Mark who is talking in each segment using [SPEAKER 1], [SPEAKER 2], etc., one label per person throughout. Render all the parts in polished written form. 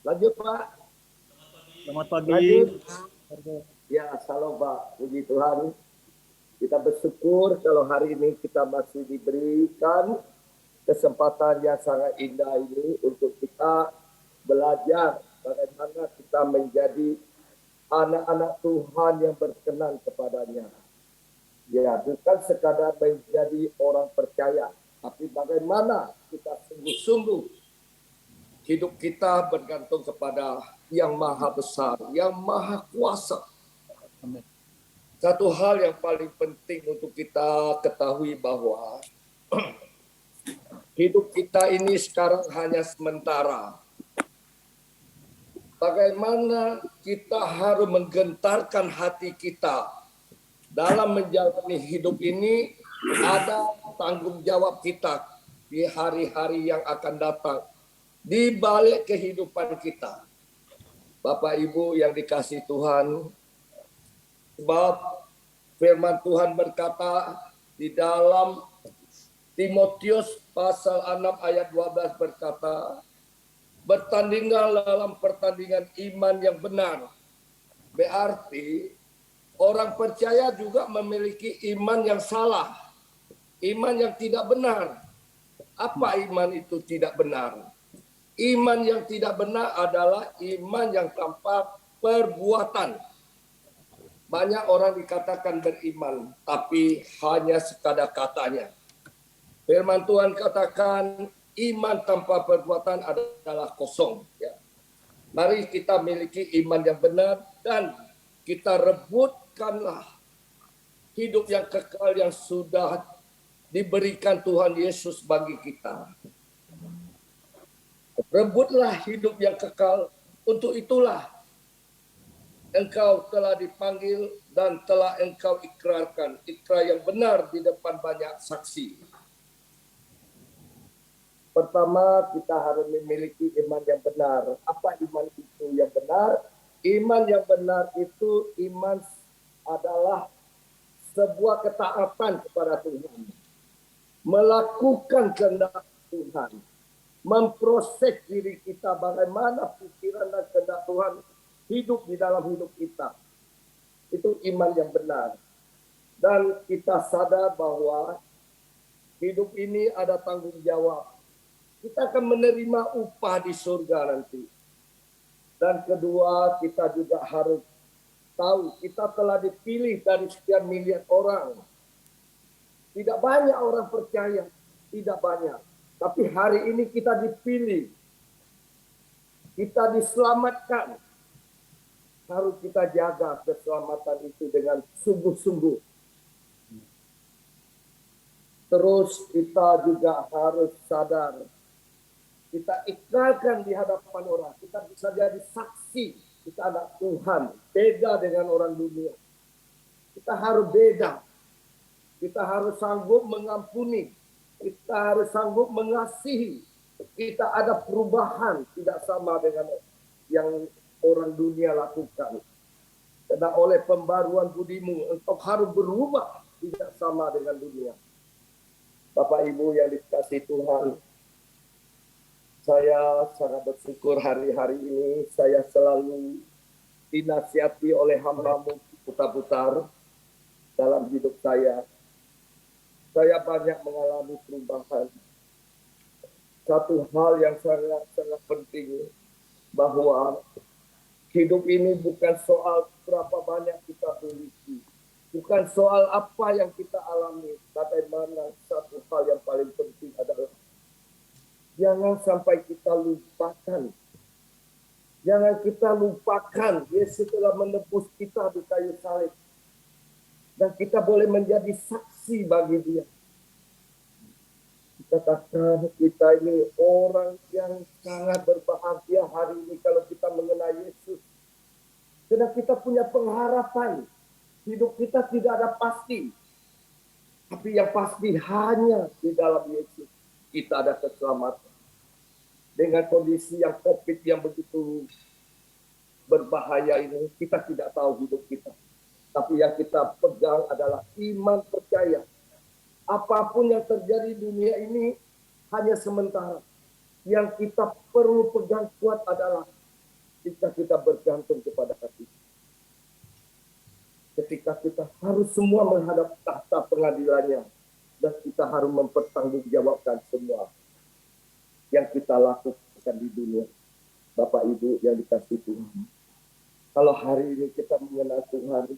[SPEAKER 1] Lanjut Pak,
[SPEAKER 2] Selamat pagi.
[SPEAKER 1] lanjut. Ya, salam Pak. Puji Tuhan. Kita bersyukur kalau hari ini kita masih diberikan kesempatan yang sangat indah ini untuk kita belajar bagaimana kita menjadi anak-anak Tuhan yang berkenan kepadanya. Ya, bukan sekadar menjadi orang percaya, tapi bagaimana kita sungguh-sungguh hidup kita bergantung kepada yang maha besar, yang maha kuasa.
[SPEAKER 2] Amin.
[SPEAKER 1] Satu hal yang paling penting untuk kita ketahui bahwa hidup kita ini sekarang hanya sementara. Bagaimana kita harus menggentarkan hati kita dalam menjalani hidup ini, ada tanggung jawab kita di hari-hari yang akan datang, di balik kehidupan kita. Bapak Ibu yang dikasihi Tuhan, sebab firman Tuhan berkata di dalam Timotius pasal 6 ayat 12 berkata, bertandinglah dalam pertandingan iman yang benar. Berarti orang percaya juga memiliki iman yang salah, iman yang tidak benar. Apa iman itu tidak benar? Iman yang tidak benar adalah iman yang tanpa perbuatan. Banyak orang dikatakan beriman, tapi hanya sekadar katanya. Firman Tuhan katakan iman tanpa perbuatan adalah kosong. Ya. Mari kita miliki iman yang benar dan kita rebutkanlah hidup yang kekal yang sudah diberikan Tuhan Yesus bagi kita. Rebutlah hidup yang kekal, untuk itulah engkau telah dipanggil dan telah engkau ikrarkan. Ikrar yang benar di depan banyak saksi. Pertama, kita harus memiliki iman yang benar. Apa iman itu yang benar? Iman yang benar itu iman adalah sebuah ketaatan kepada Tuhan. Melakukan kehendak Tuhan. Memproses diri kita bagaimana pikiran dan kehendak Tuhan hidup di dalam hidup kita. Itu iman yang benar. Dan kita sadar bahwa hidup ini ada tanggung jawab. Kita akan menerima upah di surga nanti. Dan kedua, kita juga harus tahu kita telah dipilih dari sekian miliar orang. Tidak banyak orang percaya, tidak banyak. Tapi hari ini kita dipilih. Kita diselamatkan. Harus kita jaga keselamatan itu dengan sungguh-sungguh. Terus kita juga harus sadar. Kita ikrarkan di hadapan orang. Kita bisa jadi saksi. Kita anak Tuhan. Beda dengan orang dunia. Kita harus beda. Kita harus sanggup mengampuni. Kita harus sanggup mengasihi. Kita ada perubahan. Tidak sama dengan yang orang dunia lakukan. Karena oleh pembaruan budimu, engkau harus berubah. Tidak sama dengan dunia. Bapak Ibu yang dikasihi Tuhan, saya sangat bersyukur hari-hari ini saya selalu dinasihati oleh hamba-Mu putar-putar dalam hidup saya. Saya banyak mengalami perubahan. Satu hal yang sangat penting bahwa hidup ini bukan soal berapa banyak kita miliki. Bukan soal apa yang kita alami. Bagaimana satu hal yang paling penting adalah jangan sampai kita lupakan. Jangan kita lupakan Yesus telah menebus kita di kayu salib. Dan kita boleh menjadi saksi bagi Dia. Katakan kita ini orang yang sangat berbahagia hari ini kalau kita mengenal Yesus. Karena kita punya pengharapan. Hidup kita tidak ada pasti. Tapi yang pasti hanya di dalam Yesus kita ada keselamatan. Dengan kondisi yang COVID yang begitu berbahaya ini, kita tidak tahu hidup kita. Tapi yang kita pegang adalah iman percaya. Apapun yang terjadi di dunia ini hanya sementara. Yang kita perlu pegang kuat adalah ketika kita bergantung kepada hati. Ketika kita harus semua menghadap tahta pengadilannya dan kita harus mempertanggungjawabkan semua yang kita lakukan di dunia. Bapak Ibu yang dikasihi Tuhan. Kalau hari ini kita mengenal Tuhan,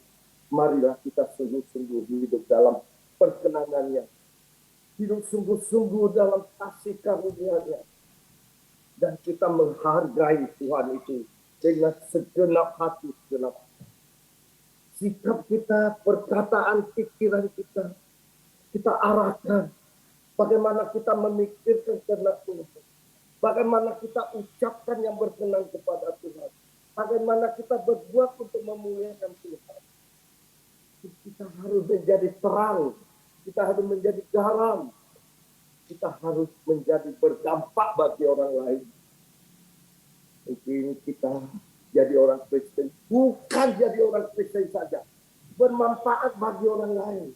[SPEAKER 1] marilah kita sungguh-sungguh hidup dalam perkenanannya. Hidup sungguh-sungguh dalam kasih karunia-Nya. Dan kita menghargai Tuhan itu dengan segenap hati, segenap sikap kita, perkataan, pikiran kita, kita arahkan. Bagaimana kita memikirkan kehendak Tuhan. Bagaimana kita ucapkan yang berkenan kepada Tuhan. Bagaimana kita berbuat untuk memuliakan Tuhan. Kita harus menjadi terang. Kita harus menjadi garam. Kita harus menjadi berdampak bagi orang lain. Mungkin kita jadi orang Kristen. Bukan jadi orang Kristen saja. Bermanfaat bagi orang lain.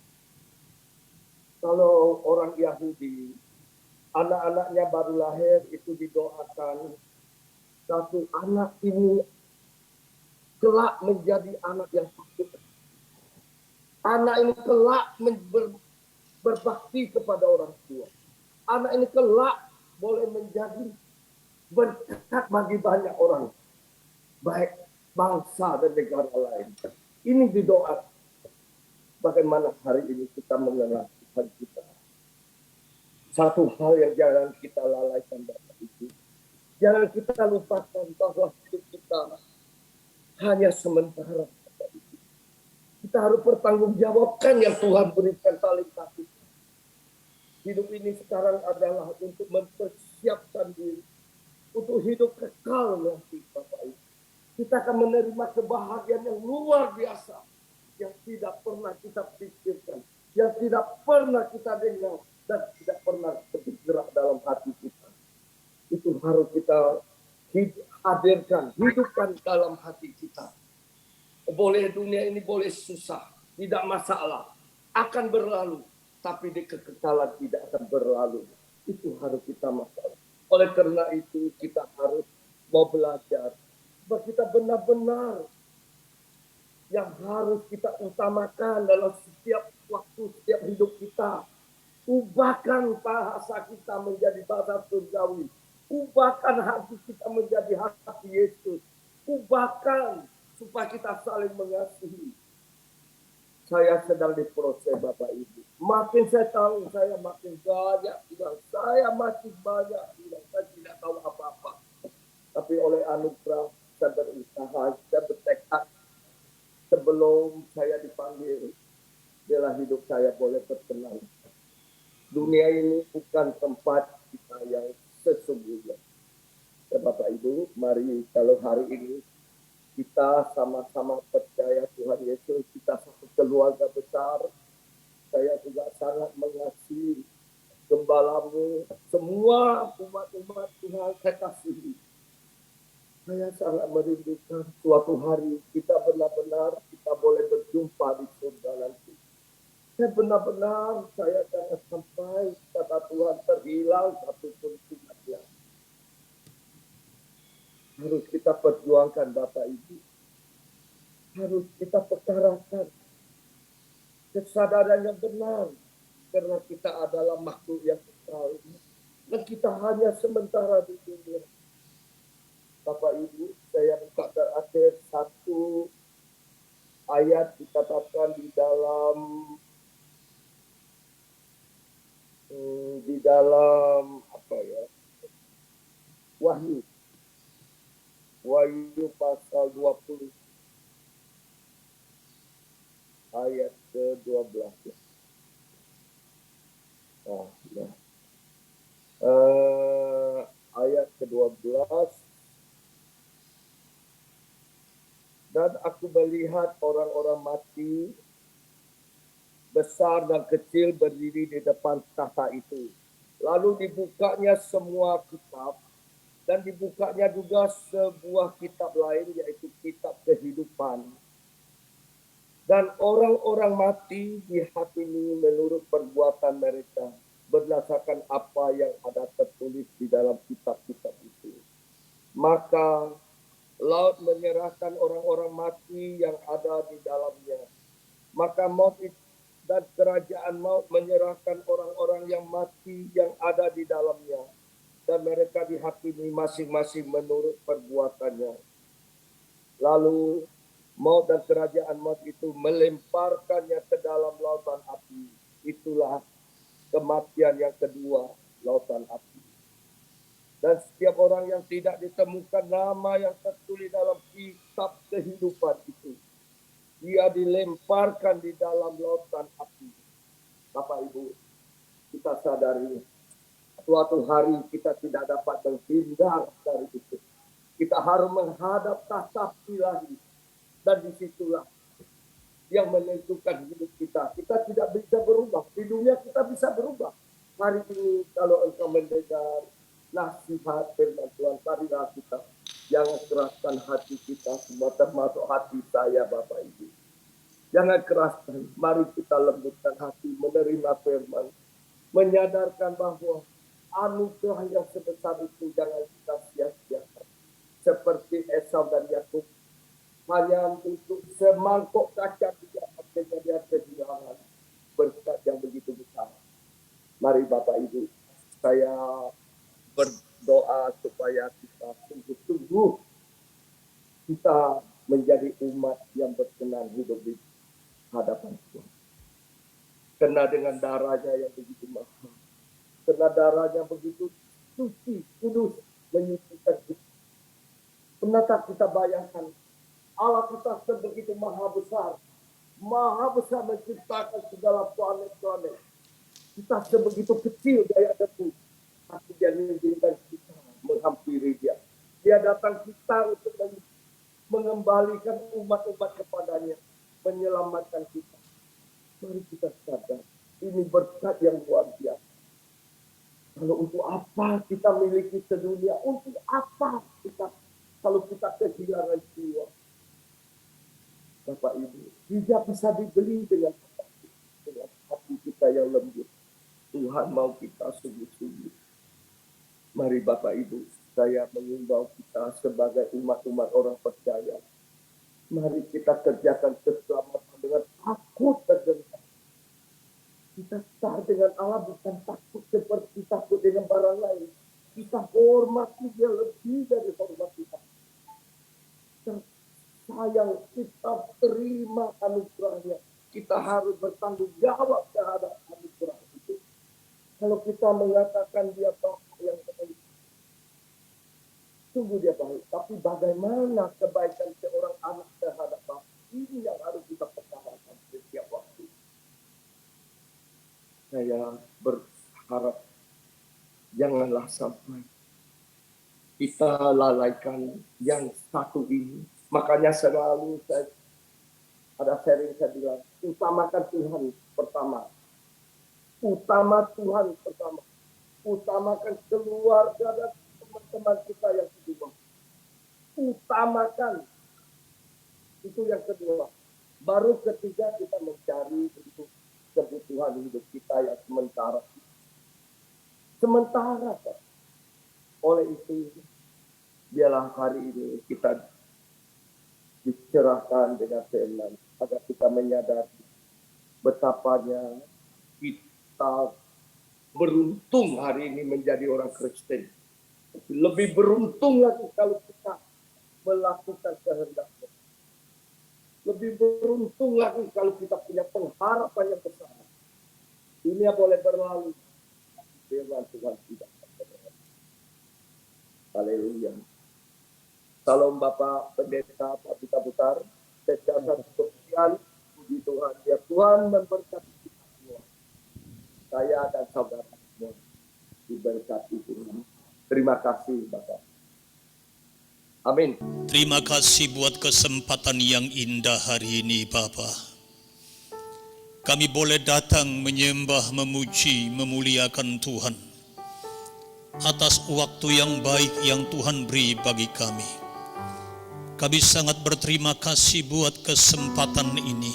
[SPEAKER 1] Kalau orang Yahudi, anak-anaknya baru lahir itu didoakan. Satu anak ini kelak menjadi anak yang sakit. Anak ini kelak berbakti kepada orang tua. Anak ini kelak boleh menjadi berkat bagi banyak orang. Baik bangsa dan negara lain. Ini didoakan. Bagaimana hari ini kita mengenal Tuhan kita. Satu hal yang jangan kita lalaikan Bapak Ibu. Jangan kita lupakan bahwa hidup kita hanya sementara. Bapak Ibu. Kita harus bertanggungjawabkan yang Tuhan berikan talenta kita. Hidup ini sekarang adalah untuk mempersiapkan diri. Untuk hidup kekal nanti Bapak Ibu. Kita akan menerima kebahagiaan yang luar biasa. Yang tidak pernah kita pikirkan. Yang tidak pernah kita dengar. Dan tidak pernah bergerak dalam hati kita. Itu harus kita hadirkan, hidupkan dalam hati kita. Boleh dunia ini boleh susah, tidak masalah. Akan berlalu, tapi di kekekalan tidak akan berlalu. Itu harus kita masalah. Oleh karena itu kita harus mau belajar. Bahwa kita benar-benar yang harus kita utamakan dalam setiap waktu, setiap hidup kita. Ubahkan bahasa kita menjadi bahasa surgawi. Ubahkan hati kita menjadi hati Yesus. Ubahkan supaya kita saling mengasihi. Saya sedang diproses Bapak Ibu. Makin saya tahu, saya makin banyak bilang. Saya masih banyak bilang. Saya tidak tahu apa-apa. Tapi oleh anugerah, saya berusaha, saya bertekad. Sebelum saya dipanggil, biarlah hidup saya boleh berkenan. Dunia ini bukan tempat kita yang sesungguhnya. Ya, Bapak Ibu, mari kalau hari ini kita sama-sama percaya Tuhan Yesus, kita satu keluarga besar. Saya juga sangat mengasihi gembalamu, semua umat-umat Tuhan saya kasihi. Saya sangat merindukan suatu hari kita benar-benar kita boleh berjumpa di surga nanti. Saya benar-benar saya jangan sampai kata Tuhan terhilang satu pun umatnya. Harus kita perjuangkan Bapak Ibu. Harus kita perkarakan kesadaran yang benar. Karena kita adalah makhluk yang kekal. Dan kita hanya sementara di dunia. Bapak Ibu, saya buka terakhir satu ayat dikatakan di dalam apa ya? Wahyu pasal 20 ayat ke-12. Ayat ke-12. Dan aku melihat orang-orang mati besar dan kecil berdiri di depan tahta itu. Lalu dibukanya semua kitab dan dibukanya juga sebuah kitab lain yaitu kitab kehidupan. Dan orang-orang mati dihakimi menurut perbuatan mereka berdasarkan apa yang ada tertulis di dalam kitab-kitab itu. Maka Laut menyerahkan orang-orang mati yang ada di dalamnya. Maka maut dan kerajaan maut menyerahkan orang-orang yang mati yang ada di dalamnya. Dan mereka dihakimi masing-masing menurut perbuatannya. Lalu maut dan kerajaan maut itu melemparkannya ke dalam lautan api. Itulah kematian yang kedua, lautan api. Dan setiap orang yang tidak ditemukan nama yang tertulis dalam kitab kehidupan itu, dia dilemparkan di dalam lautan api. Bapak Ibu, kita sadari suatu hari kita tidak dapat menghindar dari itu. Kita harus menghadap tahta ilahi. Dan disitulah yang menentukan hidup kita. Kita tidak bisa berubah. Di dunia kita bisa berubah. Hari ini kalau engkau mendengar nasihat firman Tuhan, marilah kita jangan keraskan hati kita semua, termasuk hati saya Bapak Ibu. Jangan keraskan, mari kita lembutkan hati menerima firman, menyadarkan bahwa anugerah yang sebesar itu jangan kita sia-siakan. Seperti Esau dan Yakub, hanya untuk semangkok kaca dia akhirnya kehilangan berkat yang begitu besar. Mari Bapak Ibu, saya berdoa supaya kita sungguh-sungguh kita menjadi umat yang berkenan hidup di hadapan Tuhan. Kena dengan darahnya yang begitu mahal. Kena darahnya begitu suci, kudus, menyucikan kita. Pernahkah kita bayangkan Allah kita sebegitu maha besar menciptakan segala planet-planet. Kita sebegitu kecil daya debu, tapi dia mengizinkan kita menghampiri dia. Dia datang kita untuk mengembalikan umat-umat kepadanya, menyelamatkan kita. Mari kita sadar, ini berkat yang luar biasa. Kalau untuk apa kita miliki sedunia? Untuk apa kita kalau kita kehilangan jiwa? Bapak Ibu, tidak bisa dibeli dengan hati kita yang lembut. Tuhan mau kita sungguh-sungguh. Mari Bapak Ibu, saya mengimbau kita sebagai umat-umat orang percaya. Mari kita kerjakan keselamatan dengan takut dan gentar. Kita taat dengan Allah bukan takut seperti takut dengan barang lain. Kita hormati dia lebih dari hormat kita. Sayang, kita terima anugerahnya. Kita harus bertanggung jawab terhadap anugerah itu. Kalau kita mengatakan dia baik yang baik, sungguh dia baik. Tapi bagaimana kebaikan seorang anak terhadap bapak? Ini yang harus kita pertahankan setiap waktu. Saya berharap janganlah sampai kita lalaikan yang satu ini. Makanya selalu ada sharing saya bilang, utamakan Tuhan pertama. Utama Tuhan pertama. Utamakan keluarga dan teman-teman kita yang kedua. Utamakan. Itu yang kedua. Baru ketiga kita mencari untuk kebutuhan hidup kita yang sementara. Sementara. Oleh itu, biarlah hari ini kita dicerahkan dengan firman agar kita menyadari betapanya kita beruntung hari ini menjadi orang Kristen. Lebih beruntung lagi kalau kita melakukan kehendaknya. Lebih beruntung lagi kalau kita punya pengharapan yang besar. Dunia boleh berlalu, firman Tuhan tidak. Haleluya. Salam Bapak Pendeta Pak Duta Besar, secara spesial, puji Tuhan. Ya Tuhan memberkati kita semua. Saya dan saudara semua diberkati Tuhan. Terima kasih Bapak. Amin.
[SPEAKER 3] Terima kasih buat kesempatan yang indah hari ini Bapa. Kami boleh datang menyembah, memuji, memuliakan Tuhan atas waktu yang baik yang Tuhan beri bagi kami. Kami sangat berterima kasih buat kesempatan ini.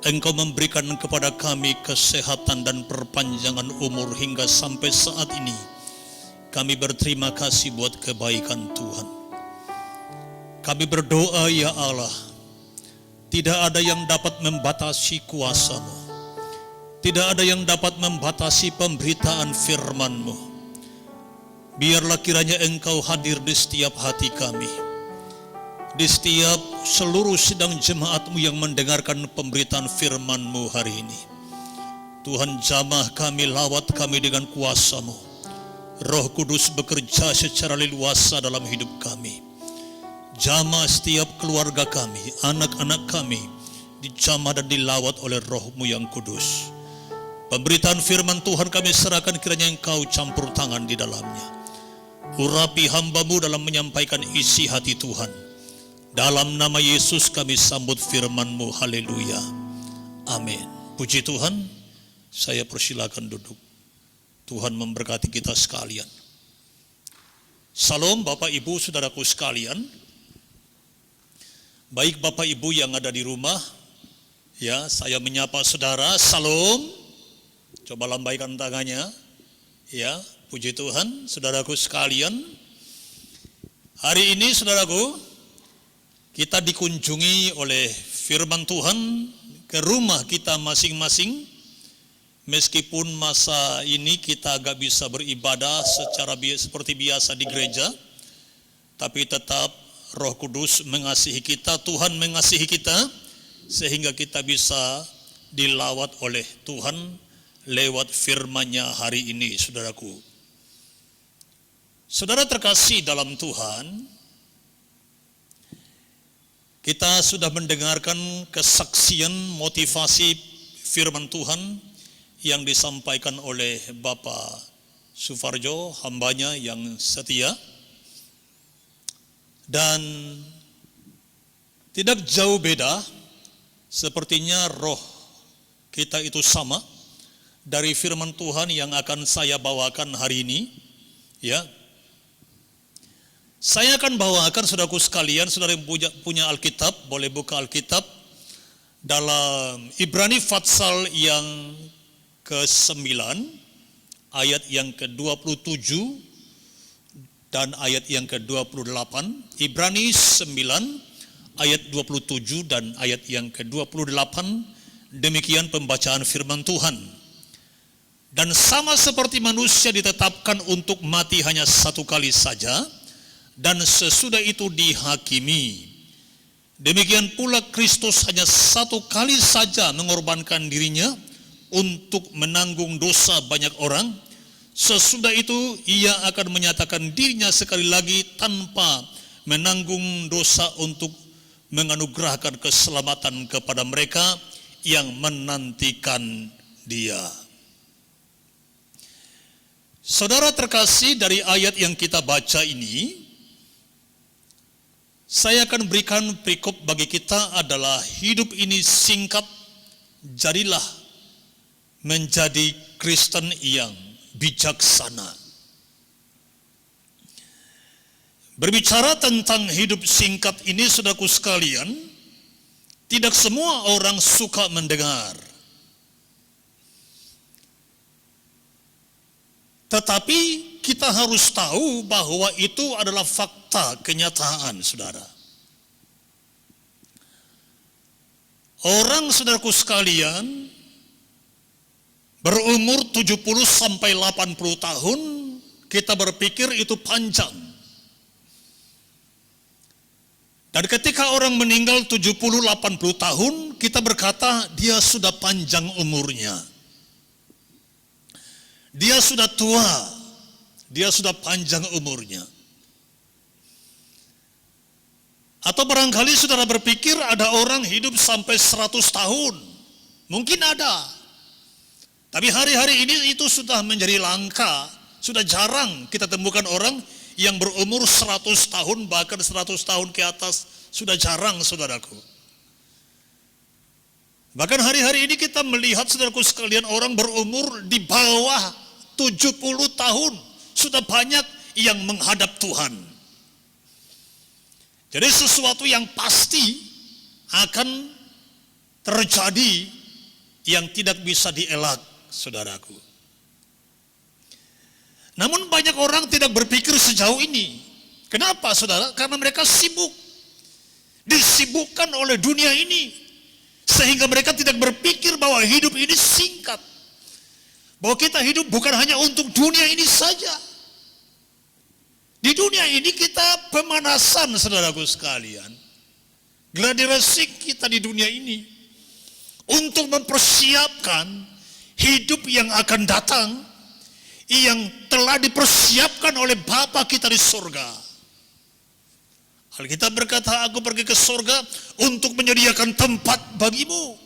[SPEAKER 3] Engkau memberikan kepada kami kesehatan dan perpanjangan umur hingga sampai saat ini. Kami berterima kasih buat kebaikan Tuhan. Kami berdoa ya Allah, tidak ada yang dapat membatasi kuasa-Mu. Tidak ada yang dapat membatasi pemberitaan firman-Mu. Biarlah kiranya Engkau hadir di setiap hati kami. Di setiap seluruh sidang jemaat-Mu yang mendengarkan pemberitaan firman-Mu hari ini. Tuhan, jamah kami, lawat kami dengan kuasa-Mu. Roh Kudus bekerja secara leluasa dalam hidup kami. Jamah setiap keluarga kami, anak-anak kami, dijamah dan dilawat oleh Roh-Mu yang kudus. Pemberitaan firman Tuhan kami serahkan, kiranya Engkau campur tangan di dalamnya. Urapi hamba-Mu dalam menyampaikan isi hati Tuhan. Dalam nama Yesus kami sambut firman-Mu, haleluya. Amin. Puji Tuhan, saya persilakan duduk. Tuhan memberkati kita sekalian. Salam Bapak Ibu Saudaraku sekalian. Baik Bapak Ibu yang ada di rumah, ya, saya menyapa saudara, salam. Coba lambaikan tangannya. Ya, puji Tuhan, saudaraku sekalian. Hari ini saudaraku, kita dikunjungi oleh firman Tuhan ke rumah kita masing-masing. Meskipun masa ini kita agak bisa beribadah seperti biasa di gereja, tapi tetap Roh Kudus mengasihi kita, Tuhan mengasihi kita, sehingga kita bisa dilawat oleh Tuhan lewat firman-Nya hari ini, saudaraku. Saudara terkasih dalam Tuhan, kita sudah mendengarkan kesaksian motivasi firman Tuhan yang disampaikan oleh Bapak Sufarjo, hambanya yang setia. Dan tidak jauh beda, sepertinya roh kita itu sama dari firman Tuhan yang akan saya bawakan hari ini. Ya, saya akan bawakan saudaraku sekalian, saudara yang punya Alkitab, boleh buka Alkitab dalam Ibrani pasal yang ke-9, ayat yang ke-27 dan ayat yang ke-28, Ibrani 9 ayat 27 dan ayat yang ke-28, demikian pembacaan firman Tuhan. Dan sama seperti manusia ditetapkan untuk mati hanya satu kali saja, dan sesudah itu dihakimi, demikian pula Kristus hanya satu kali saja mengorbankan dirinya untuk menanggung dosa banyak orang. Sesudah itu ia akan menyatakan dirinya sekali lagi tanpa menanggung dosa untuk menganugerahkan keselamatan kepada mereka yang menantikan Dia. Saudara terkasih, dari ayat yang kita baca ini, saya akan berikan perikop bagi kita adalah hidup ini singkat, jadilah menjadi Kristen yang bijaksana. Berbicara tentang hidup singkat ini, saudaraku sekalian, tidak semua orang suka mendengar. Tetapi kita harus tahu bahwa itu adalah fakta, kenyataan, saudara. Orang, saudaraku sekalian, berumur 70 sampai 80 tahun, kita berpikir itu panjang. Dan ketika orang meninggal 70-80 tahun, kita berkata dia sudah panjang umurnya. Dia sudah tua, dia sudah panjang umurnya. Atau barangkali saudara berpikir ada orang hidup sampai 100 tahun. Mungkin ada. Tapi hari-hari ini itu sudah menjadi langka, sudah jarang kita temukan orang yang berumur 100 tahun, bahkan 100 tahun ke atas, sudah jarang, saudaraku. Bahkan hari-hari ini kita melihat, saudaraku sekalian, orang berumur di bawah 70 tahun, sudah banyak yang menghadap Tuhan. Jadi sesuatu yang pasti akan terjadi yang tidak bisa dielak, saudaraku. Namun banyak orang tidak berpikir sejauh ini. Kenapa, saudara? Karena mereka sibuk. disibukkan oleh dunia ini, sehingga mereka tidak berpikir bahwa hidup ini singkat, bahwa kita hidup bukan hanya untuk dunia ini saja. Di dunia ini kita pemanasan, saudaraku sekalian. Gladiresik kita di dunia ini untuk mempersiapkan hidup yang akan datang, yang telah dipersiapkan oleh Bapa kita di surga. Alkitab berkata, aku pergi ke surga untuk menyediakan tempat bagimu.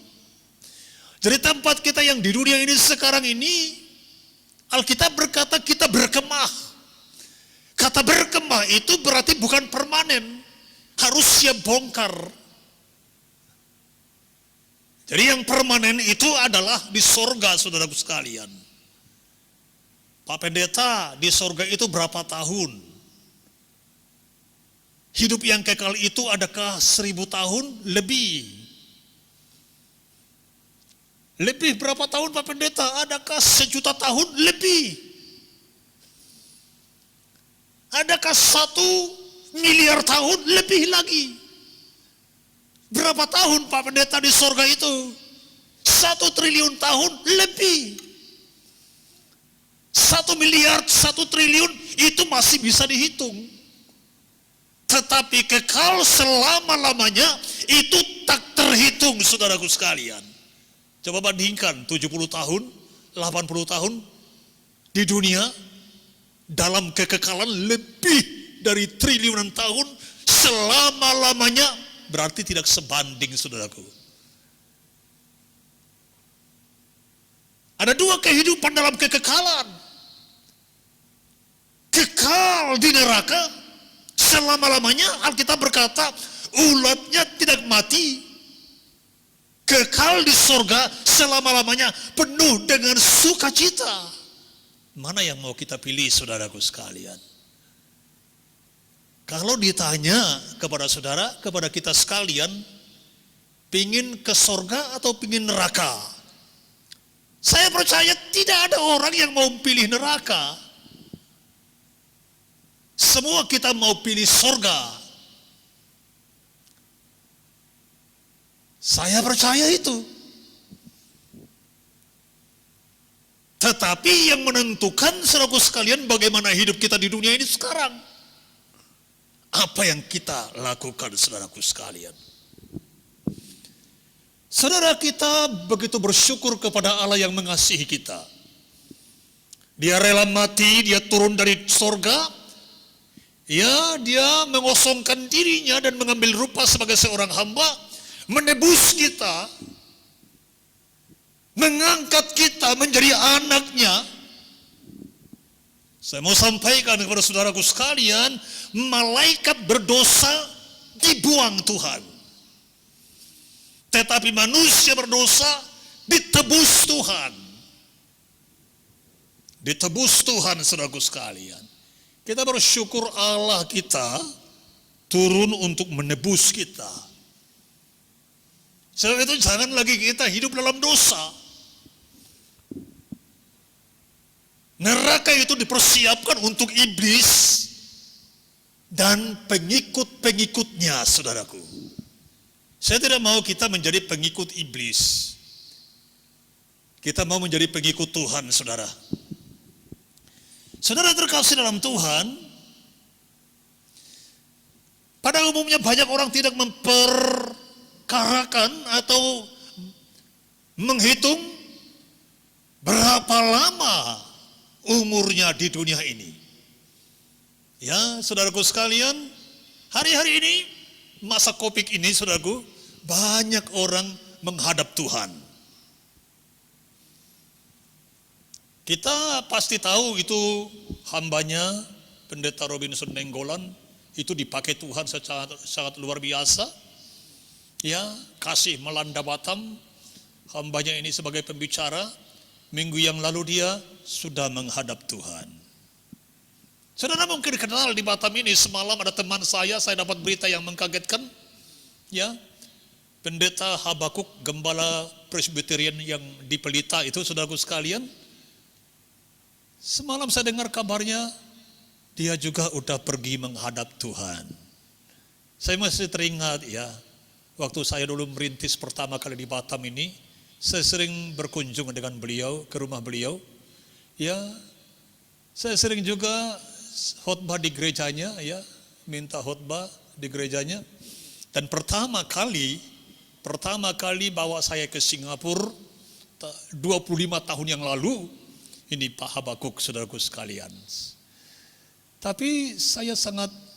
[SPEAKER 3] Jadi tempat kita yang di dunia ini sekarang ini, Alkitab berkata kita berkemah. Kata berkemah itu berarti bukan permanen, harus siap bongkar. Jadi yang permanen itu adalah di surga, saudaraku sekalian. Pak Pendeta, di surga itu berapa tahun? Hidup yang kekal itu adakah 1000 tahun? Lebih. Lebih berapa tahun Pak Pendeta? Adakah 1.000.000 tahun? Lebih. Adakah 1 miliar tahun? Lebih lagi. Berapa tahun Pak Pendeta di surga itu? 1 triliun tahun? Lebih. 1 miliar, 1 triliun itu masih bisa dihitung. Tetapi kekal selama-lamanya itu tak terhitung, saudaraku sekalian. Coba bandingkan 70 tahun, 80 tahun di dunia dalam kekekalan lebih dari triliunan tahun selama-lamanya, berarti tidak sebanding, saudaraku. Ada 2 kehidupan dalam kekekalan. Kekal di neraka selama-lamanya, Alkitab berkata ulatnya tidak mati. Kekal di surga selama-lamanya penuh dengan sukacita. Mana yang mau kita pilih, saudaraku sekalian? Kalau ditanya kepada saudara, kepada kita sekalian, pingin ke surga atau pingin neraka? Saya percaya tidak ada orang yang mau pilih neraka. Semua kita mau pilih surga. Saya percaya itu. Tetapi yang menentukan, saudaraku sekalian, bagaimana hidup kita di dunia ini sekarang. Apa yang kita lakukan, saudaraku sekalian. Saudara kita begitu bersyukur kepada Allah yang mengasihi kita. Dia rela mati, dia turun dari surga. Ya, dia mengosongkan dirinya dan mengambil rupa sebagai seorang hamba, menebus kita, mengangkat kita menjadi anaknya. Saya mau sampaikan kepada saudaraku sekalian, malaikat berdosa dibuang Tuhan. Tetapi manusia berdosa ditebus Tuhan. Ditebus Tuhan, saudaraku sekalian. Kita bersyukur Allah kita turun untuk menebus kita. Sebab itu jangan lagi kita hidup dalam dosa. Neraka itu dipersiapkan untuk iblis dan pengikut-pengikutnya, saudaraku. Saya tidak mau kita menjadi pengikut iblis. Kita mau menjadi pengikut Tuhan, saudara. Saudara terkasih dalam Tuhan, pada umumnya banyak orang tidak memperkarakan atau menghitung berapa lama umurnya di dunia ini. Ya, saudaraku sekalian, hari-hari ini, masa Covid ini, saudaraku, banyak orang menghadap Tuhan. Kita pasti tahu itu hambanya, Pendeta Robinson Nenggolan, itu dipakai Tuhan secara sangat luar biasa. Ya, kasih melanda Batam, hambanya ini sebagai pembicara. Minggu yang lalu dia sudah menghadap Tuhan. Saudara mungkin kenal di Batam ini, semalam ada teman saya dapat berita yang mengkagetkan. Ya, Pendeta Habakuk, Gembala Presbyterian yang di Pelita itu, saudaraku sekalian. Semalam saya dengar kabarnya, dia juga udah pergi menghadap Tuhan. Saya masih teringat ya, waktu saya dulu merintis pertama kali di Batam ini, saya sering berkunjung dengan beliau, ke rumah beliau. Ya, saya sering juga khotbah di gerejanya, ya, minta khotbah di gerejanya. Dan pertama kali bawa saya ke Singapura 25 tahun yang lalu, ini Pak Habakuk, saudaraku sekalian. Tapi saya sangat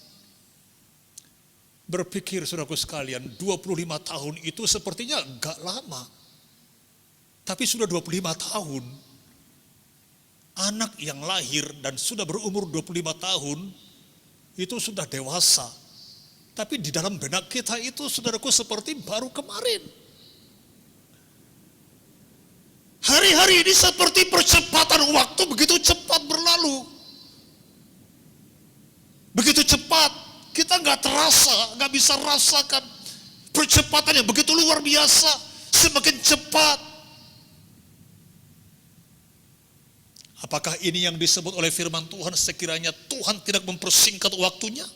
[SPEAKER 3] berpikir, saudaraku sekalian, 25 tahun itu sepertinya enggak lama. Tapi sudah 25 tahun, anak yang lahir dan sudah berumur 25 tahun, itu sudah dewasa. Tapi di dalam benak kita itu, saudaraku, seperti baru kemarin. Hari-hari ini seperti percepatan waktu, begitu cepat berlalu. Begitu cepat, kita nggak terasa, nggak bisa rasakan percepatan yang begitu luar biasa, semakin cepat. Apakah ini yang disebut oleh firman Tuhan, sekiranya Tuhan tidak mempersingkat waktunya,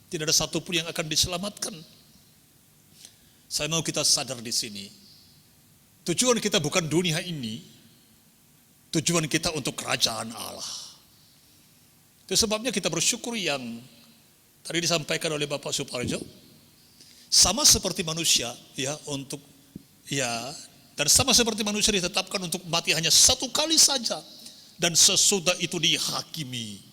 [SPEAKER 3] tidak ada satupun yang akan diselamatkan? Saya mau kita sadar di sini, tujuan kita bukan dunia ini, tujuan kita untuk kerajaan Allah. Itu sebabnya kita bersyukur yang tadi disampaikan oleh Bapak Suparjo, sama seperti manusia, ya, dan sama seperti manusia ditetapkan untuk mati hanya satu kali saja, dan sesudah itu dihakimi.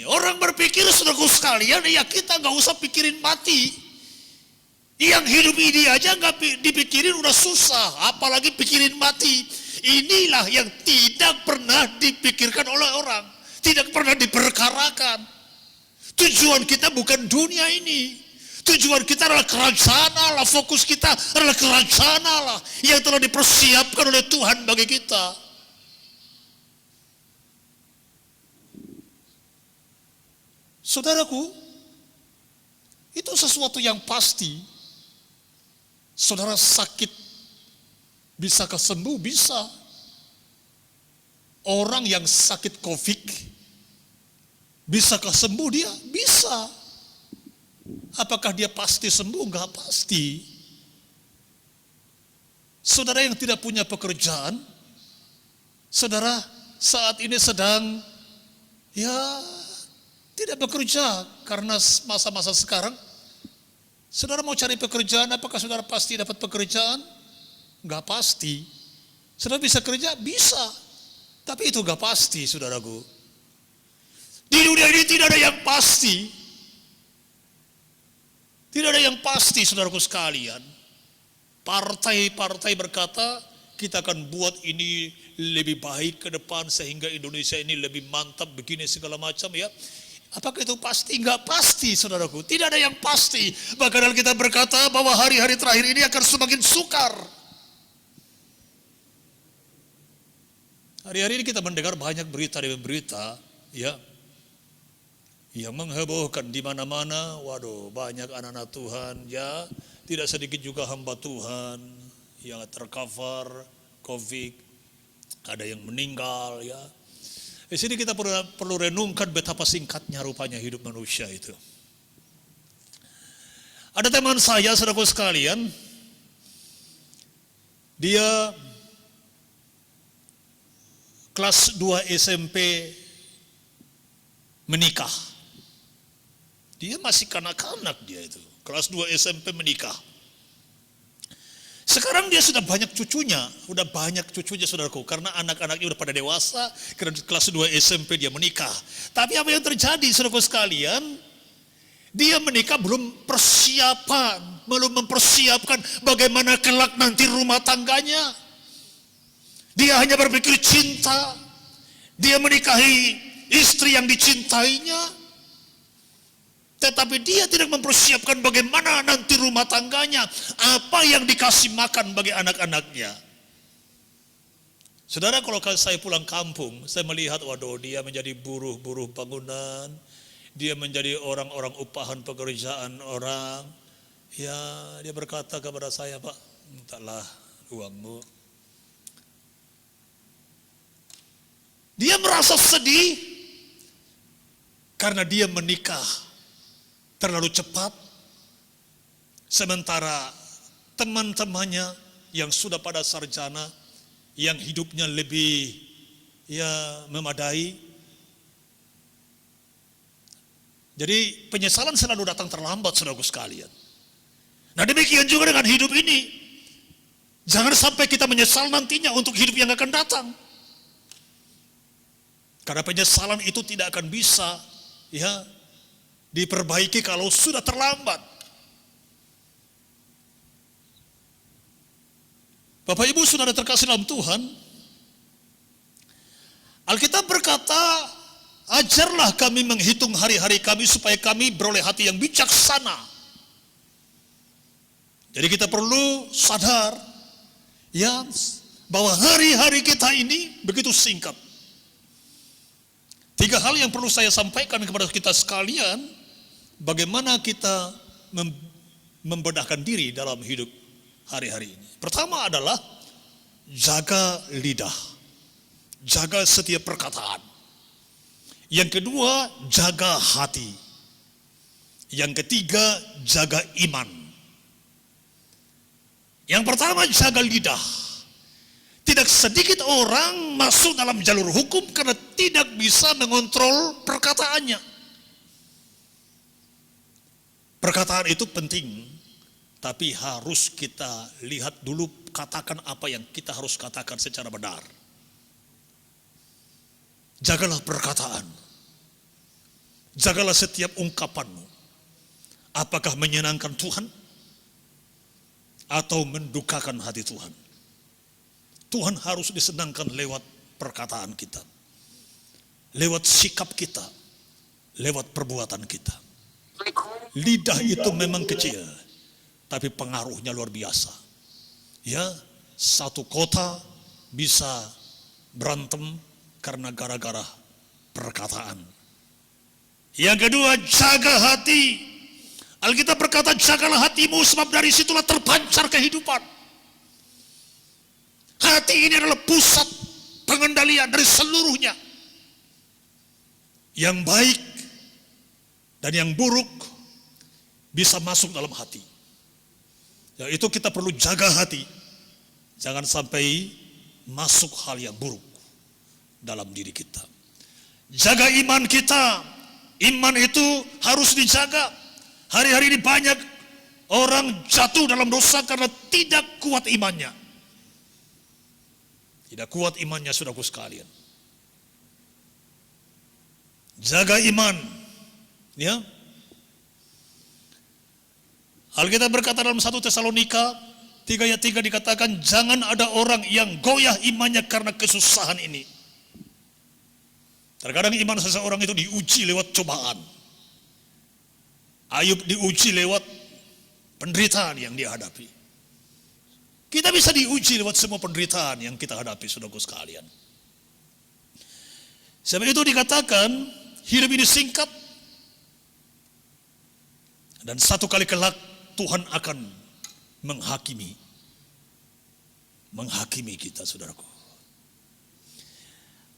[SPEAKER 3] Orang berpikir, saudaraku sekalian, ya kita nggak usah pikirin mati. Yang hidup ini aja nggak dipikirin udah susah, apalagi pikirin mati. Inilah yang tidak pernah dipikirkan oleh orang, tidak pernah diperkarakan. Tujuan kita bukan dunia ini. Tujuan kita adalah kerajaan Allah. Fokus kita adalah kerajaan Allah yang telah dipersiapkan oleh Tuhan bagi kita. Saudaraku, itu sesuatu yang pasti. Saudara sakit, bisakah sembuh? Bisa. Orang yang sakit COVID, bisakah sembuh dia? Bisa. Apakah dia pasti sembuh? Enggak pasti. Saudara yang tidak punya pekerjaan, saudara saat ini sedang tidak bekerja karena masa-masa sekarang. Saudara mau cari pekerjaan, apakah saudara pasti dapat pekerjaan? Enggak pasti. Saudara bisa kerja? Bisa. Tapi itu enggak pasti, saudaraku. Di dunia ini tidak ada yang pasti. Tidak ada yang pasti, saudaraku sekalian. Partai-partai berkata, kita akan buat ini lebih baik ke depan sehingga Indonesia ini lebih mantap begini segala macam, ya. Apakah itu pasti? Enggak pasti, saudaraku. Tidak ada yang pasti. Bahkan kita berkata bahwa hari-hari terakhir ini akan semakin sukar. Hari-hari ini kita mendengar banyak berita demi berita, ya, yang menghebohkan di mana-mana. Waduh, banyak anak-anak Tuhan, ya, tidak sedikit juga hamba Tuhan yang tercover COVID, ada yang meninggal, ya. Di sini kita perlu renungkan betapa singkatnya rupanya hidup manusia itu. Ada teman saya, saudaraku sekalian, dia kelas 2 SMP menikah. Dia masih kanak-kanak dia itu, kelas 2 SMP menikah. Sekarang dia sudah banyak cucunya, saudaraku, karena anak-anaknya udah pada dewasa, kelas 2 SMP dia menikah. Tapi apa yang terjadi, saudaraku sekalian, dia menikah belum mempersiapkan bagaimana kelak nanti rumah tangganya. Dia hanya berpikir cinta, dia menikahi istri yang dicintainya, tetapi dia tidak mempersiapkan bagaimana nanti rumah tangganya, apa yang dikasih makan bagi anak-anaknya. Saudara, kalau saya pulang kampung, saya melihat, waduh, dia menjadi buruh-buruh bangunan, dia menjadi orang-orang upahan pekerjaan orang. Ya, dia berkata kepada saya, Pak, mintalah uangmu. Dia merasa sedih. karena dia menikah terlalu cepat, sementara teman-temannya yang sudah pada sarjana, yang hidupnya lebih memadai. Jadi penyesalan selalu datang terlambat, saudaraku sekalian. Nah demikian juga dengan hidup ini. Jangan sampai kita menyesal nantinya untuk hidup yang akan datang. Karena penyesalan itu tidak akan bisa diperbaiki kalau sudah terlambat. Bapak Ibu saudara terkasih dalam Tuhan, Alkitab berkata, ajarlah kami menghitung hari-hari kami supaya kami beroleh hati yang bijaksana. Jadi kita perlu sadar bahwa hari-hari kita ini begitu singkat. 3 hal yang perlu saya sampaikan kepada kita sekalian, bagaimana kita membedahkan diri dalam hidup hari-hari ini. Pertama adalah jaga lidah, jaga setiap perkataan. Yang kedua, jaga hati. Yang ketiga, jaga iman. Yang pertama, jaga lidah. Tidak sedikit orang masuk dalam jalur hukum karena tidak bisa mengontrol perkataannya. Perkataan itu penting, tapi harus kita lihat dulu, katakan apa yang kita harus katakan secara benar. Jagalah perkataan. Jagalah setiap ungkapanmu. Apakah menyenangkan Tuhan atau mendukakan hati Tuhan? Tuhan harus disenangkan lewat perkataan kita, lewat sikap kita, lewat perbuatan kita. Lidah itu memang kecil, tapi pengaruhnya luar biasa. Satu kota bisa berantem karena gara-gara perkataan. Yang kedua, jaga hati. Alkitab berkata, jagalah hatimu sebab dari situlah terpancar kehidupan. Hati ini adalah pusat pengendalian dari seluruhnya. Yang baik dan yang buruk bisa masuk dalam hati. Itu kita perlu jaga hati. Jangan sampai masuk hal yang buruk dalam diri kita. Jaga iman kita. Iman itu harus dijaga. Hari-hari ini banyak orang jatuh dalam dosa karena tidak kuat imannya. Tidak kuat imannya, saudaraku sekalian. Jaga iman. Alkitab berkata dalam 1 Tesalonika 3 ayat 3 dikatakan, jangan ada orang yang goyah imannya karena kesusahan ini. Terkadang iman seseorang itu diuji lewat cobaan. Ayub diuji lewat penderitaan yang dia hadapi. Kita bisa diuji lewat semua penderitaan yang kita hadapi, saudaraku sekalian. Sebab itu dikatakan, hidup ini singkat. Dan satu kali kelak Tuhan akan menghakimi kita, saudaraku.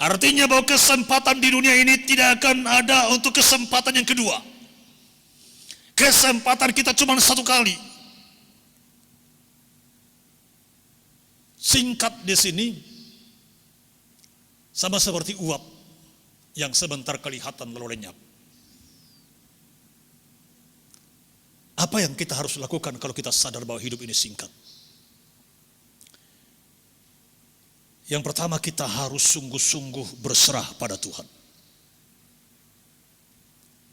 [SPEAKER 3] Artinya bahwa kesempatan di dunia ini tidak akan ada untuk kesempatan yang kedua. Kesempatan kita cuma satu kali. Singkat di sini sama seperti uap yang sebentar kelihatan lalu lenyap. Apa yang kita harus lakukan kalau kita sadar bahwa hidup ini singkat? Yang pertama, kita harus sungguh-sungguh berserah pada Tuhan.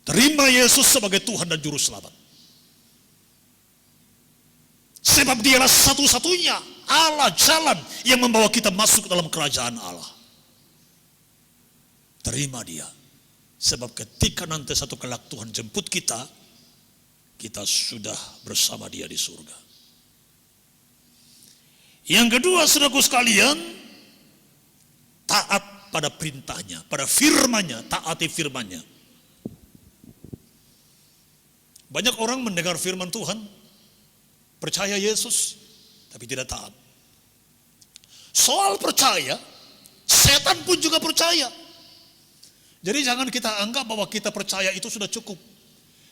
[SPEAKER 3] Terima Yesus sebagai Tuhan dan Juru Selamat. Sebab dialah satu-satunya Allah jalan yang membawa kita masuk dalam kerajaan Allah. Terima dia. Sebab ketika nanti satu kelak Tuhan jemput kita, kita sudah bersama dia di surga. Yang kedua, saudaraku sekalian, taat pada perintahnya, pada firman-Nya, taati firman-Nya. Banyak orang mendengar firman Tuhan, percaya Yesus, tapi tidak taat. Soal percaya, setan pun juga percaya. Jadi jangan kita anggap bahwa kita percaya itu sudah cukup.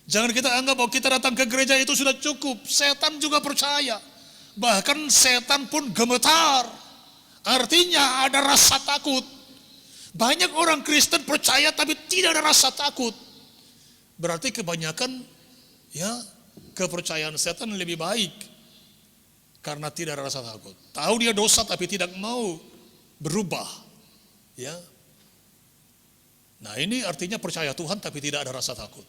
[SPEAKER 3] Jangan kita anggap bahwa kita datang ke gereja itu sudah cukup. Setan juga percaya. Bahkan setan pun gemetar. Artinya ada rasa takut. Banyak orang Kristen percaya tapi tidak ada rasa takut. Berarti kebanyakan ya kepercayaan setan lebih baik. Karena tidak ada rasa takut. Tahu dia dosa tapi tidak mau berubah. Ya. Nah ini artinya percaya Tuhan tapi tidak ada rasa takut.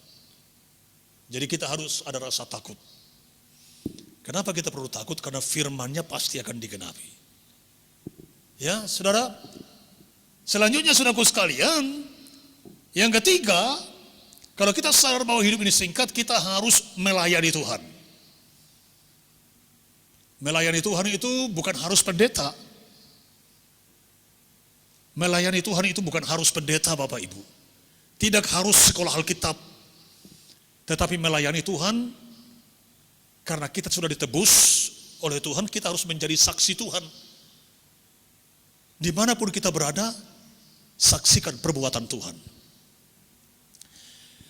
[SPEAKER 3] Jadi kita harus ada rasa takut. Kenapa kita perlu takut? Karena firman-Nya pasti akan digenapi. Ya saudara, selanjutnya saudaraku sekalian, yang ketiga, kalau kita sadar bahwa hidup ini singkat, kita harus melayani Tuhan. Melayani Tuhan itu bukan harus pendeta. Melayani Tuhan itu bukan harus pendeta Bapak Ibu. Tidak harus sekolah Alkitab. Tetapi melayani Tuhan, karena kita sudah ditebus oleh Tuhan, kita harus menjadi saksi Tuhan. Dimanapun kita berada, saksikan perbuatan Tuhan.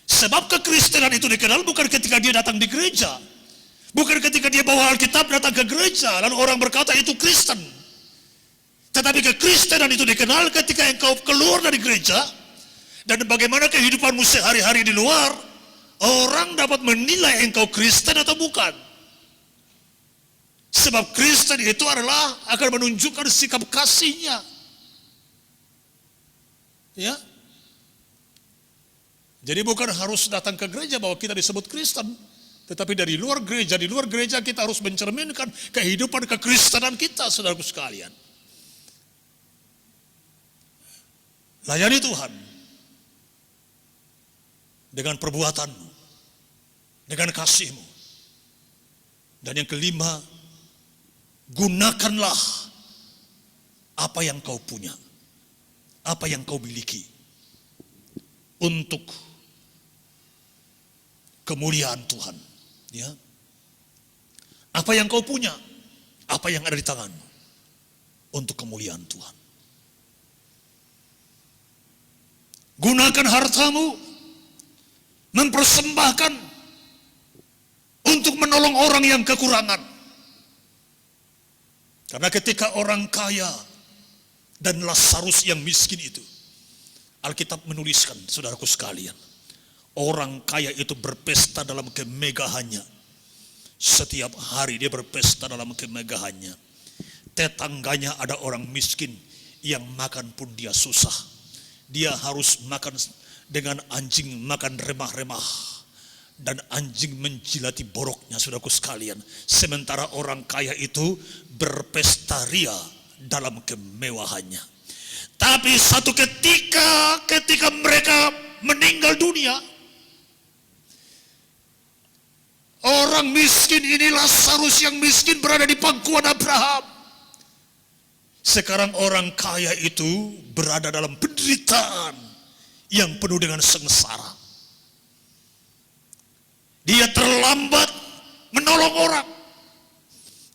[SPEAKER 3] Sebab kekristenan itu dikenal bukan ketika dia datang di gereja. Bukan ketika dia bawa Alkitab datang ke gereja, lalu orang berkata itu Kristen. Tetapi kekristenan itu dikenal ketika engkau keluar dari gereja dan bagaimana kehidupanmu sehari-hari di luar, orang dapat menilai engkau Kristen atau bukan. Sebab Kristen itu adalah akan menunjukkan sikap kasihnya. Ya. Jadi bukan harus datang ke gereja bahwa kita disebut Kristen, tetapi dari luar gereja kita harus mencerminkan kehidupan kekristenan kita, saudaraku sekalian. Layani Tuhan dengan perbuatanmu, dengan kasihmu. Dan yang kelima, gunakanlah apa yang kau punya, apa yang kau miliki untuk kemuliaan Tuhan. Ya. Apa yang kau punya, apa yang ada di tanganmu untuk kemuliaan Tuhan. Gunakan hartamu, mempersembahkan untuk menolong orang yang kekurangan. Karena ketika orang kaya dan Lazarus yang miskin itu, Alkitab menuliskan, saudaraku sekalian, orang kaya itu berpesta dalam kemegahannya. Setiap hari dia berpesta dalam kemegahannya. Tetangganya ada orang miskin yang makan pun dia susah. Dia harus makan dengan anjing makan remah-remah. Dan anjing menjilati boroknya, saudaraku sekalian. Sementara orang kaya itu berpesta ria dalam kemewahannya. Tapi satu ketika mereka meninggal dunia, orang miskin ini, Lazarus yang miskin berada di pangkuan Abraham. Sekarang orang kaya itu berada dalam penderitaan yang penuh dengan sengsara. Dia terlambat menolong orang,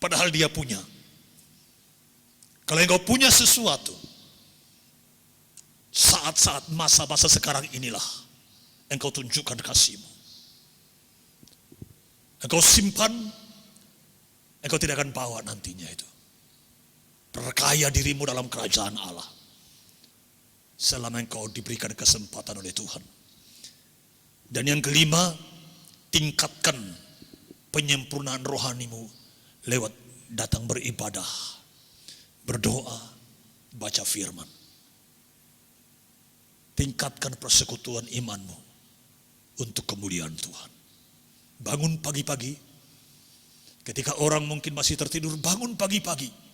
[SPEAKER 3] padahal dia punya. Kalau engkau punya sesuatu, saat-saat masa-masa sekarang inilah engkau tunjukkan kasihmu. Engkau simpan, engkau tidak akan bawa nantinya itu. Perkaya dirimu dalam kerajaan Allah selama engkau diberikan kesempatan oleh Tuhan. Dan yang kelima, tingkatkan penyempurnaan rohanimu lewat datang beribadah, berdoa, baca firman. Tingkatkan persekutuan imanmu untuk kemuliaan Tuhan. Bangun pagi-pagi, ketika orang mungkin masih tertidur, bangun pagi-pagi.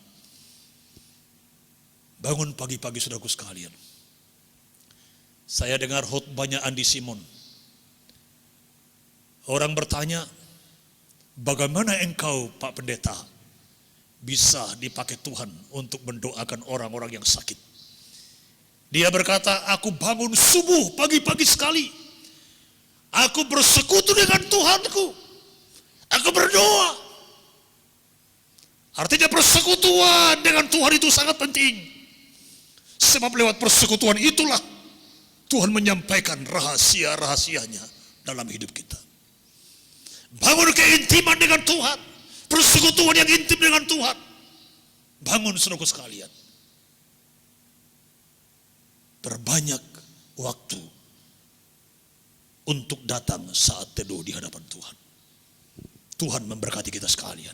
[SPEAKER 3] Bangun pagi-pagi, saudaraku sekalian. Saya dengar khotbahnya Andi Simon. Orang bertanya, bagaimana engkau Pak Pendeta bisa dipakai Tuhan untuk mendoakan orang-orang yang sakit? Dia berkata, aku bangun subuh pagi-pagi sekali. Aku bersekutu dengan Tuhanku. Aku berdoa. Artinya persekutuan dengan Tuhan itu sangat penting. Sebab lewat persekutuan itulah Tuhan menyampaikan rahasia-rahasianya dalam hidup kita. Bangun keintiman dengan Tuhan, persekutuan yang intim dengan Tuhan. Bangun saudaraku sekalian. Perbanyak waktu untuk datang saat teduh di hadapan Tuhan. Tuhan memberkati kita sekalian.